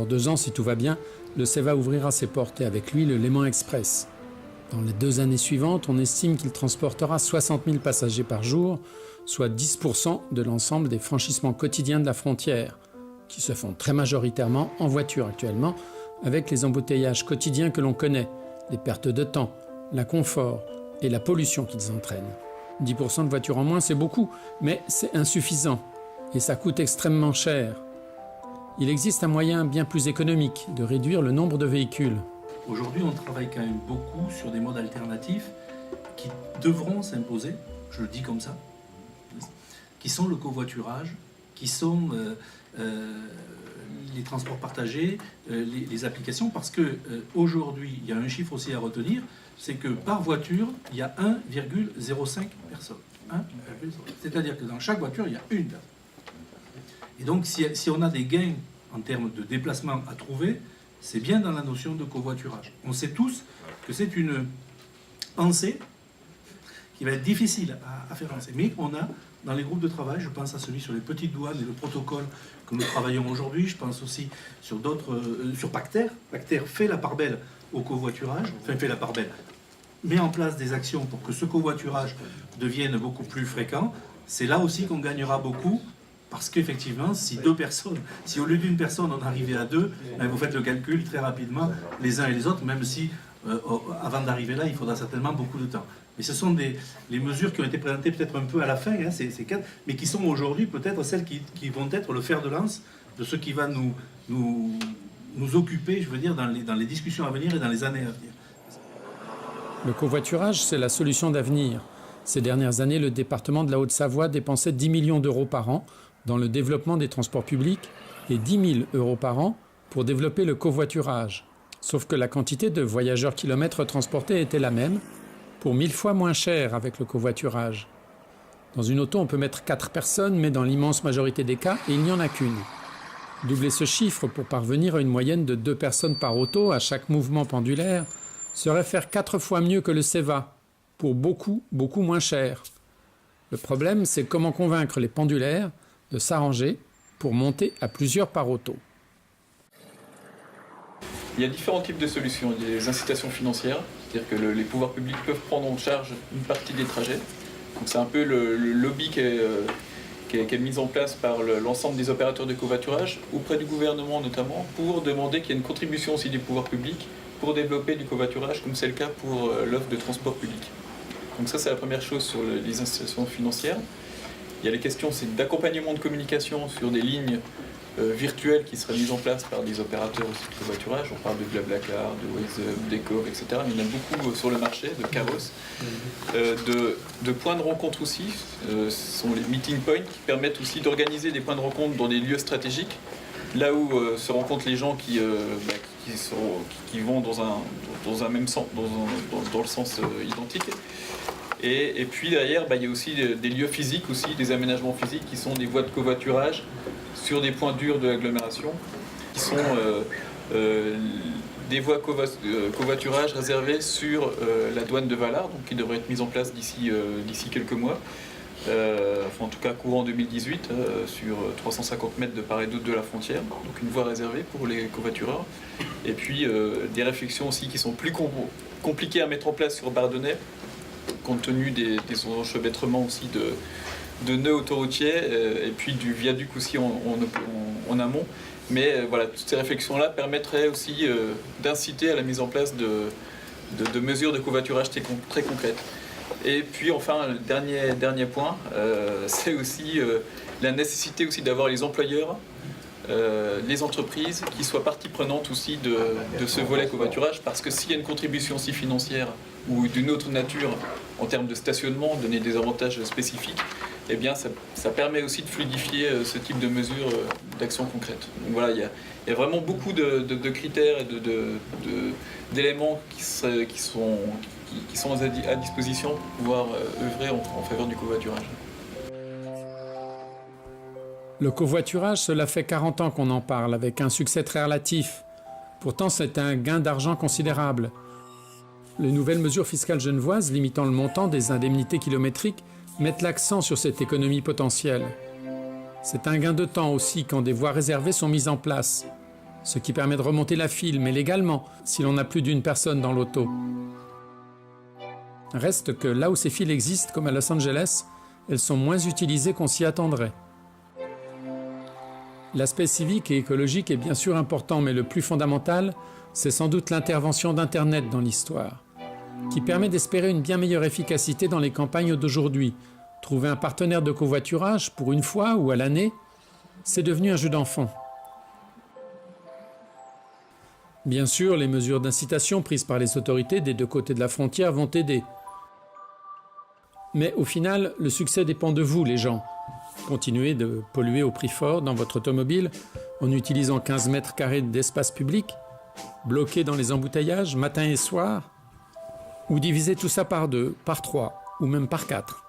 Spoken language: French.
Dans 2 ans, si tout va bien, le CEVA ouvrira ses portes et avec lui le Léman Express. Dans les 2 années suivantes, on estime qu'il transportera 60 000 passagers par jour, soit 10% de l'ensemble des franchissements quotidiens de la frontière, qui se font très majoritairement en voiture actuellement, avec les embouteillages quotidiens que l'on connaît, les pertes de temps, l'inconfort et la pollution qu'ils entraînent. 10% de voitures en moins, c'est beaucoup, mais c'est insuffisant et ça coûte extrêmement cher. Il existe un moyen bien plus économique de réduire le nombre de véhicules. Aujourd'hui, on travaille quand même beaucoup sur des modes alternatifs qui devront s'imposer, je le dis comme ça, qui sont le covoiturage, qui sont les transports partagés, les applications, parce que aujourd'hui, il y a un chiffre aussi à retenir, c'est que par voiture, il y a 1,05 personnes. C'est-à-dire que dans chaque voiture, il y a une personne. Et donc, si on a des gains en termes de déplacement à trouver, c'est bien dans la notion de covoiturage. On sait tous que c'est une pensée qui va être difficile à faire avancer. Mais on a, dans les groupes de travail, je pense à celui sur les petites douanes et le protocole que nous travaillons aujourd'hui, je pense aussi sur d'autres, sur Pacter. Pacter fait la part belle au covoiturage, enfin fait la part belle, met en place des actions pour que ce covoiturage devienne beaucoup plus fréquent. C'est là aussi qu'on gagnera beaucoup. Parce qu'effectivement, si 2 personnes, si au lieu d'une personne on arrivait à 2, ben vous faites le calcul très rapidement, les uns et les autres, même si avant d'arriver là, il faudra certainement beaucoup de temps. Mais ce sont les mesures qui ont été présentées peut-être un peu à la fin, hein, ces 4, mais qui sont aujourd'hui peut-être celles qui vont être le fer de lance de ce qui va nous occuper, je veux dire, dans les discussions à venir et dans les années à venir. Le covoiturage, c'est la solution d'avenir. Ces dernières années, le département de la Haute-Savoie dépensait 10 millions d'euros par an dans le développement des transports publics et 10 000 euros par an pour développer le covoiturage. Sauf que la quantité de voyageurs kilomètres transportés était la même, pour 1000 fois moins cher avec le covoiturage. Dans une auto, on peut mettre 4 personnes, mais dans l'immense majorité des cas, il n'y en a qu'une. Doubler ce chiffre pour parvenir à une moyenne de 2 personnes par auto à chaque mouvement pendulaire serait faire 4 fois mieux que le CEVA, pour beaucoup, beaucoup moins cher. Le problème, c'est comment convaincre les pendulaires de s'arranger pour monter à plusieurs par auto. Il y a différents types de solutions. Il y a les incitations financières, c'est-à-dire que les pouvoirs publics peuvent prendre en charge une partie des trajets. Donc c'est un peu le lobby qui est mis en place par l'ensemble des opérateurs de covoiturage, auprès du gouvernement notamment, pour demander qu'il y ait une contribution aussi des pouvoirs publics pour développer du covoiturage, comme c'est le cas pour l'offre de transport public. Donc ça, c'est la première chose sur les incitations financières. Il y a les questions d'accompagnement de communication sur des lignes virtuelles qui seraient mises en place par des opérateurs aussi de covoiturage. On parle de Blablacar, de WhatsApp, d'Eco, etc. Mais il y en a beaucoup sur le marché, de Caros. De points de rencontre aussi. Ce sont les meeting points qui permettent aussi d'organiser des points de rencontre dans des lieux stratégiques, là où se rencontrent les gens qui vont dans un même sens, dans le sens identique. Et puis derrière, il y a aussi des lieux physiques, aussi, des aménagements physiques qui sont des voies de covoiturage sur des points durs de l'agglomération, qui sont des voies covoiturage réservées sur la douane de Valard, donc qui devrait être mise en place d'ici quelques mois. En tout cas courant 2018, sur 350 mètres de part et d'autre de la frontière, donc une voie réservée pour les covoitureurs. Et puis des réflexions aussi qui sont plus compliquées à mettre en place sur Bardonnay, compte tenu des enchevêtrements aussi de nœuds autoroutiers et puis du viaduc aussi en amont. Mais voilà, toutes ces réflexions-là permettraient aussi d'inciter à la mise en place de mesures de covoiturage très concrètes. Et puis enfin, le dernier point, c'est aussi la nécessité aussi d'avoir les employeurs, les entreprises qui soient partie prenante aussi de ce volet covoiturage, parce que s'il y a une contribution aussi financière ou d'une autre nature en termes de stationnement, donner des avantages spécifiques, eh bien ça permet aussi de fluidifier ce type de mesures, d'actions concrètes. Donc voilà, il y a vraiment beaucoup de critères et d'éléments qui sont à disposition pour pouvoir œuvrer en faveur du covoiturage. Le covoiturage, cela fait 40 ans qu'on en parle, avec un succès très relatif. Pourtant, c'est un gain d'argent considérable. Les nouvelles mesures fiscales genevoises limitant le montant des indemnités kilométriques mettent l'accent sur cette économie potentielle. C'est un gain de temps aussi quand des voies réservées sont mises en place. ce qui permet de remonter la file, mais légalement, si l'on n'a plus d'une personne dans l'auto. Reste que là où ces files existent, comme à Los Angeles, elles sont moins utilisées qu'on s'y attendrait. L'aspect civique et écologique est bien sûr important, mais le plus fondamental, c'est sans doute l'intervention d'Internet dans l'histoire, qui permet d'espérer une bien meilleure efficacité dans les campagnes d'aujourd'hui. Trouver un partenaire de covoiturage pour une fois ou à l'année, c'est devenu un jeu d'enfant. Bien sûr, les mesures d'incitation prises par les autorités des deux côtés de la frontière vont aider. Mais au final, le succès dépend de vous, les gens. Continuez de polluer au prix fort dans votre automobile en utilisant 15 mètres carrés d'espace public, bloqué dans les embouteillages matin et soir, ou divisez tout ça par 2, par 3, ou même par 4.